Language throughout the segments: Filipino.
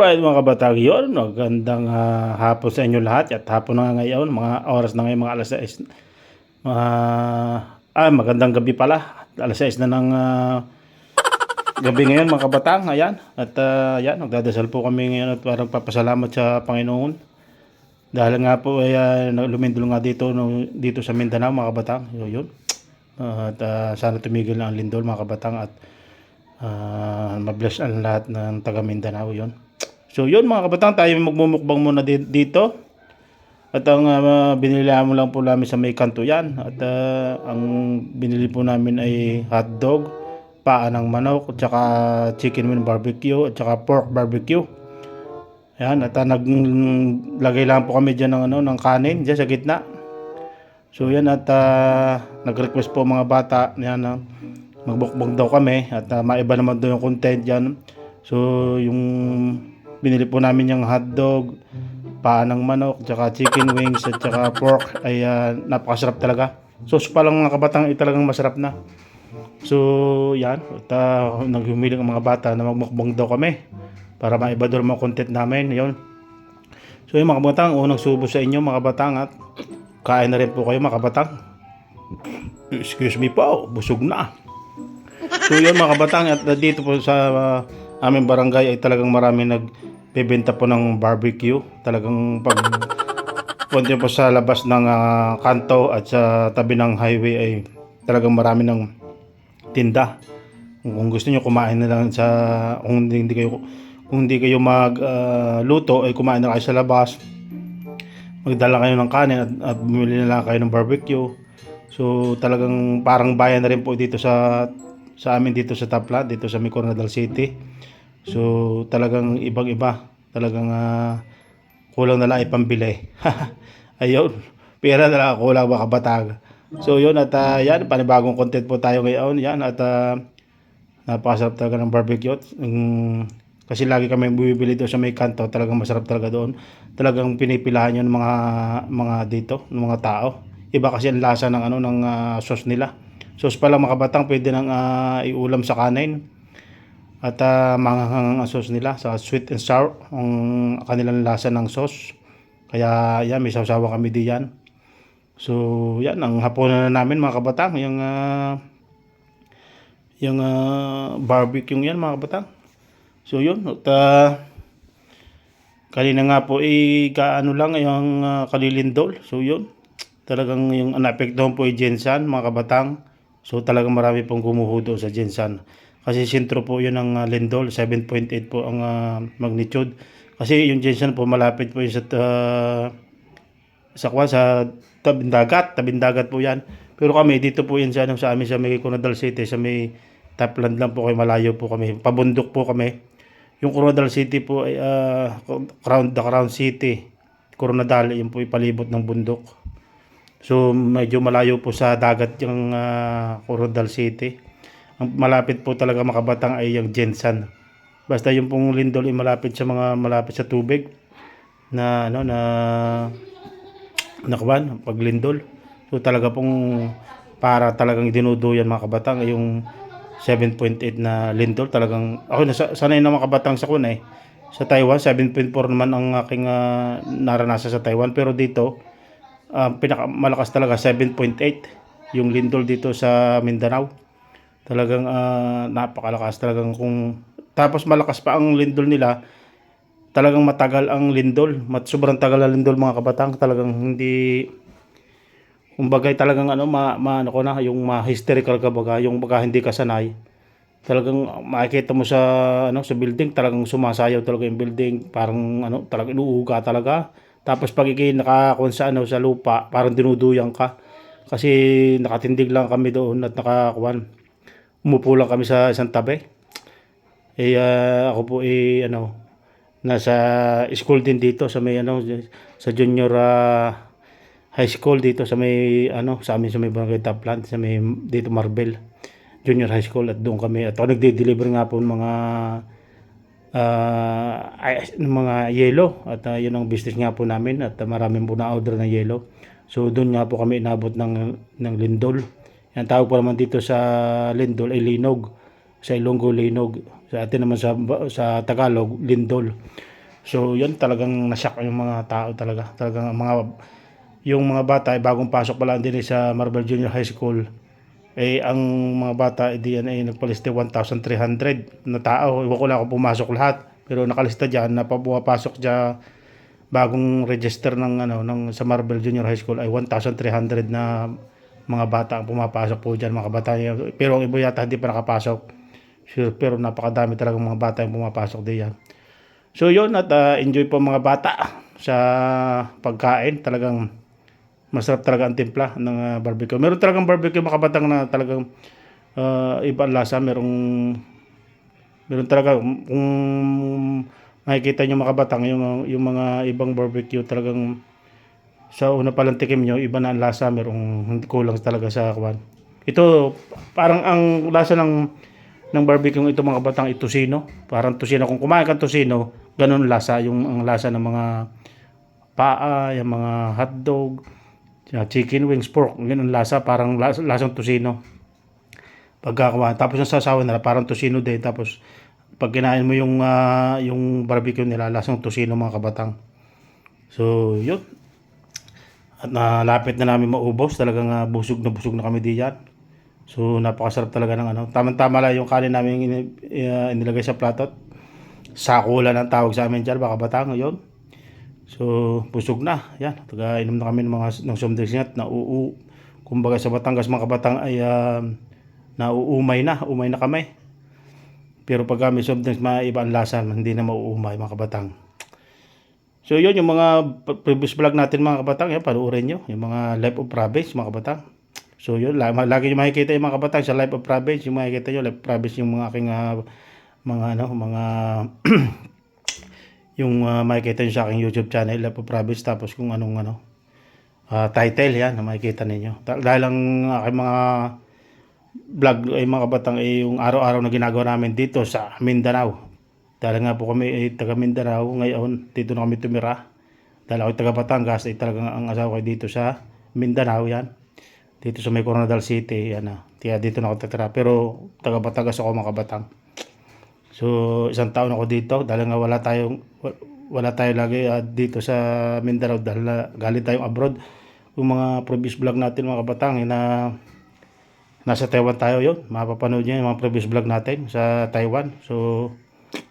Alright mga kabatang yun, magandang hapon sa inyo lahat at hapon na nga ngayon, mga oras na ngayon mga alas 6. Magandang gabi pala, alas 6 na ng gabi ngayon mga kabatang, ayan. At ayan, nagdadasal po kami ngayon at parang papasalamat sa Panginoon. Dahil nga po ay lumindol nga dito, dito sa Mindanao mga kabatang, yun. Sana tumigil na ang lindol mga kabatang at mabless ang lahat ng taga Mindanao yun. So yun mga kabatang, tayo magmumukbang muna dito. At ang binili mo lang po namin sa may kanto yan. At ang binili po namin ay hotdog, paa ng manok, at saka chicken wing barbecue, at saka pork barbecue. Ayan, at naglagay lang po kami dyan ng kanin dyan sa gitna. So yan, at nag-request po mga bata yan, magbukbang daw kami at maiba naman daw yung content dyan. So yung binili po namin yung hotdog, paa ng manok, tsaka chicken wings at tsaka pork ay napakasarap talaga. Sauce pa lang mga kabatang talagang masarap na. So yan, at naghumiling ang mga bata na magmukbang daw kami para maiba daw mga content namin. Yun. So yung mga kabatang, unang subo sa inyo mga kabatang at kain na rin po kayo mga kabatang. Excuse me po, busog na. So yun mga kabatang, at dito po sa aming barangay ay talagang marami nagbebenta po ng barbecue. Talagang pag punta po sa labas ng kanto at sa tabi ng highway ay talagang marami ng tinda. Kung gusto niyo kumain na lang kung hindi kayo magluto ay kumain na kayo sa labas. Magdala kayo ng kanin at bumili na lang kayo ng barbecue. So talagang parang bayan na rin po dito sa amin dito sa Tapla, dito sa Coronadal City. So talagang ibang-iba, talagang kulang na lang ipambili. Ayun, pera na lang kulang mga kabatang. So yun, at yan, panibagong content po tayo ngayon. Yan, at napakasarap talaga ng barbecue. Kasi lagi kami bumibili doon sa may kanto, talagang masarap talaga doon. Talagang pinipilahan yun ng mga dito, ng mga tao. Iba kasi ang lasa ng ng sauce nila. Sauce pala mga kabatang, pwede nang iulam sa kanin. At manghang ang sauce nila sa sweet and sour ang kanilang lasa ng sauce. Kaya yan, may sawsawa kami diyan. So yan, ang hapunan na namin mga kabatang, yung barbecue yan mga kabatang. So yun, at kanina nga po kaano lang yung kalilindol. So yun, talagang yung naapektuhan po ay Gensan mga kabatang. So talagang marami pong gumuho sa Gensan. Kasi sentro po yun ng lindol, 7.8 po ang magnitude. Kasi yung Gensan po malapit po yun sa tabing dagat po yan. Pero kami dito po yan sa amin sa may Coronadal City, sa may Tapland lang po kayo, malayo po kami. Pabundok po kami. Yung Coronadal City po ay the Crown City. Coronadal, yun po ipalibot ng bundok. So medyo malayo po sa dagat yung Coronadal City. Ang malapit po talaga mga kabatang ay yung Gensan. Basta yung pong lindol ay malapit sa tubig na nakawan pag lindol. So talaga pong para talagang dinuduyan mga kabatang ay yung 7.8 na lindol. Talagang ako sanay na mga kabatang sa sa Taiwan 7.4 naman ang aking naranasan sa Taiwan, pero dito pinakamalakas talaga 7.8 yung lindol dito sa Mindanao. Talagang napakalakas talagang tapos malakas pa ang lindol nila. Talagang matagal ang lindol, sobrang tagal ang lindol mga kabatang. Talagang hindi kumbagay talagang yung hysterical ka baga, yung baga hindi ka sanay. Talagang makikita mo sa building, talagang sumasayaw talaga yung building, parang talagang inuuga talaga. Tapos pag nakakon sa lupa, parang dinuduyang ka. Kasi nakatindig lang kami doon at umupo lang kami sa isang tabi. Ako po nasa school din dito sa may sa junior high school dito sa may sa amin sa may Barangay Tapland, sa may dito Marbel Junior High School, at doon kami at ako nagde-deliver nga po ng mga yelo, at yun ang business nga po namin, at maraming po na-order ng yelo. So doon nga po kami inabot ng lindol. Yan, tawag po naman dito sa lindol ay linog, sa Ilonggo linog, sa atin naman sa Tagalog lindol. So yun, talagang nashock yung mga tao talaga. Talagang yung mga bata ay bagong pasok pa lang din sa Marvel Junior High School. Eh ang mga bata di yan ay nagpaliste 1,300 na tao. Iwan ko lang kung pumasok lahat. Pero nakalista diyan na pumapasok diyan bagong register ng sa Marvel Junior High School ay 1,300 na mga bata ang pumapasok po diyan, mga bata. Pero ang iba yata hindi pa nakapasok. Sure, pero napakadami talagang mga bata yung pumapasok diyan. So yun, at enjoy po mga bata sa pagkain. Talagang masarap talaga ang timpla ng barbecue. Meron talagang barbecue mga kabatang na talagang iba ang lasa. Meron talaga kung makikita nyo mga kabatang yung mga ibang barbecue talagang sa una palang tikim nyo, iba na ang lasa. Merong hindi kulang talaga sa kwan. Ito parang ang lasa ng barbecue ito mga kabatang, ito tosino. Parang tosino, kung kumain ka tosino, ganun lasa yung ang lasa ng mga paa, yung mga hotdog, chicken wings, pork, ganun lasa, parang lasang tosino. Pagkakawa, tapos ang sasawa nila parang tosino din. Tapos pag kinain mo yung barbecue nila, lasang tosino mga kabatang. So yun, at nalapit na namin maubos. Talagang busog na kami diyan. So napakasarap talaga ng tamang-tama lang yung kanin namin inilagay sa plato. Sakulan ang tawag sa amin diyan mga kabatang. Yun. So busog na. Yan, taga-inom na kami ng soft drinks at kumbaga sa Batangas mga kabatang ay umay na kami. Pero pag kami soft drinks, maiba ang lasa, hindi na mauumay mga kabatang. So yun, yung mga previous vlog natin mga kabatang, yan, panuorin nyo. Yung mga Life of Province mga kabatang. So yun, lagi nyo makikita yung mga kabatang sa Life of Province. Yung makikita nyo, Life of Province yung mga aking mga yung makikita nyo sa aking YouTube channel, Life of Province. Tapos kung anong title yan, makikita ninyo. Dahil ang aking mga vlog ay mga kabatang ay yung araw-araw na ginagawa namin dito sa Mindanao. Dahil nga po kami ay taga Mindanao ngayon, dito na kami tumira. Dahil ako taga Batangas, ay talagang ang asawa ko dito sa Mindanao yan. Dito sa may Coronadal City, yan na. Kaya dito na ako tatira. Pero taga Batangas ako mga kabatang. So isang taon ako dito dahil nga wala tayo lagi dito sa Mindanao dahil galing tayong abroad. Yung mga previous vlog natin mga kabatang na nasa Taiwan tayo, yun mapapanood nyo yung mga previous vlog natin sa Taiwan. So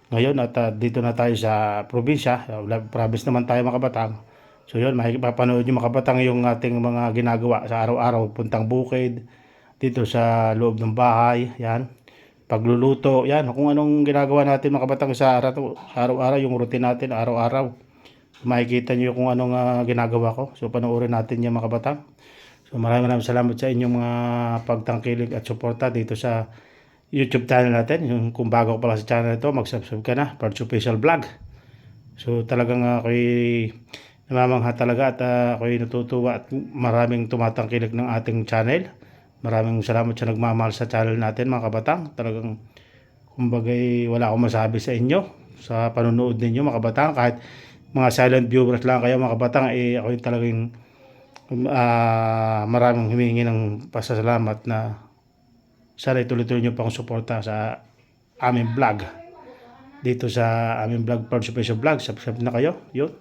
ngayon at dito na tayo sa probinsya, province naman tayo mga kabatang. So yun, mapapanood nyo mga kabatang yung ating mga ginagawa sa araw-araw. Puntang bukid, dito sa loob ng bahay, yan, pagluluto, yan, kung anong ginagawa natin mga kabatang sa araw-araw, yung routine natin araw-araw. Makikita nyo kung anong ginagawa ko. So panoorin natin yung mga kabatang. So maraming salamat sa inyong mga pagtangkilig at suporta dito sa YouTube channel natin. Kung bago ka pala sa channel ito, mag-subscribe ka na, Pards Official Vlog. So talagang ako'y namamangha talaga at ako'y natutuwa at maraming tumatangkilik ng ating channel. Maraming salamat sa nagmamahal sa channel natin mga kabatang. Talagang kumbagay wala akong masabi sa inyo sa panonood ninyo mga kabatang. Kahit mga silent viewers lang kayo mga kabatang, ako'y talagang maraming humingi ng pasasalamat na sana ituloy-tuloy nyo pang suporta sa aming vlog. Dito sa aming vlog, Pards Official Vlog. Subscribe na kayo. Yun.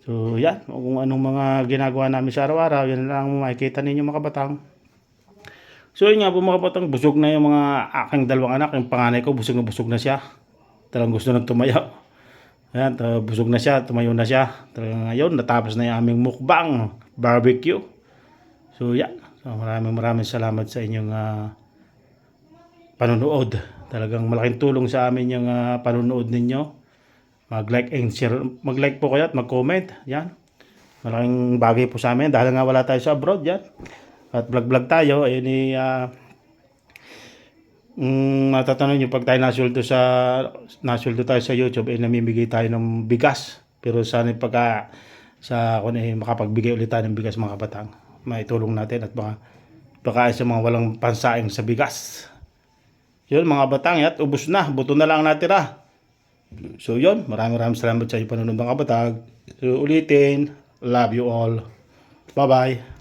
So yan. Kung anong mga ginagawa namin sa araw-araw, yan lang makikita ninyo mga kabatang. So yun nga po mga kabatang, busog na yung mga aking dalawang anak. Yung panganay ko, busog na siya. Talagang gusto na tumayo. Ayan, busog na siya, tumayo na siya. Talagang ngayon, natapos na yung aming mukbang barbecue. So yan. So, maraming salamat sa inyong panonood. Talagang malaking tulong sa amin yung panonood ninyo. Mag-like and share. Mag-like po kayo at mag-comment. Yan. Malaking bagay po sa amin dahil nga wala tayo sa abroad. Yan. At vlog tayo. Ayun matatanong nyo pag tayo nasuldo tayo sa YouTube, namimigay tayo ng bigas. Pero sana makapagbigay ulit tayo ng bigas mga kabatang. Maitulong natin at baka sa mga walang pansaing sa bigas. Yun mga batang, at ubos na, buto na lang natira. So yun, maraming salamat sa inyo panonood mga kabatang. So ulitin, love you all. Bye bye.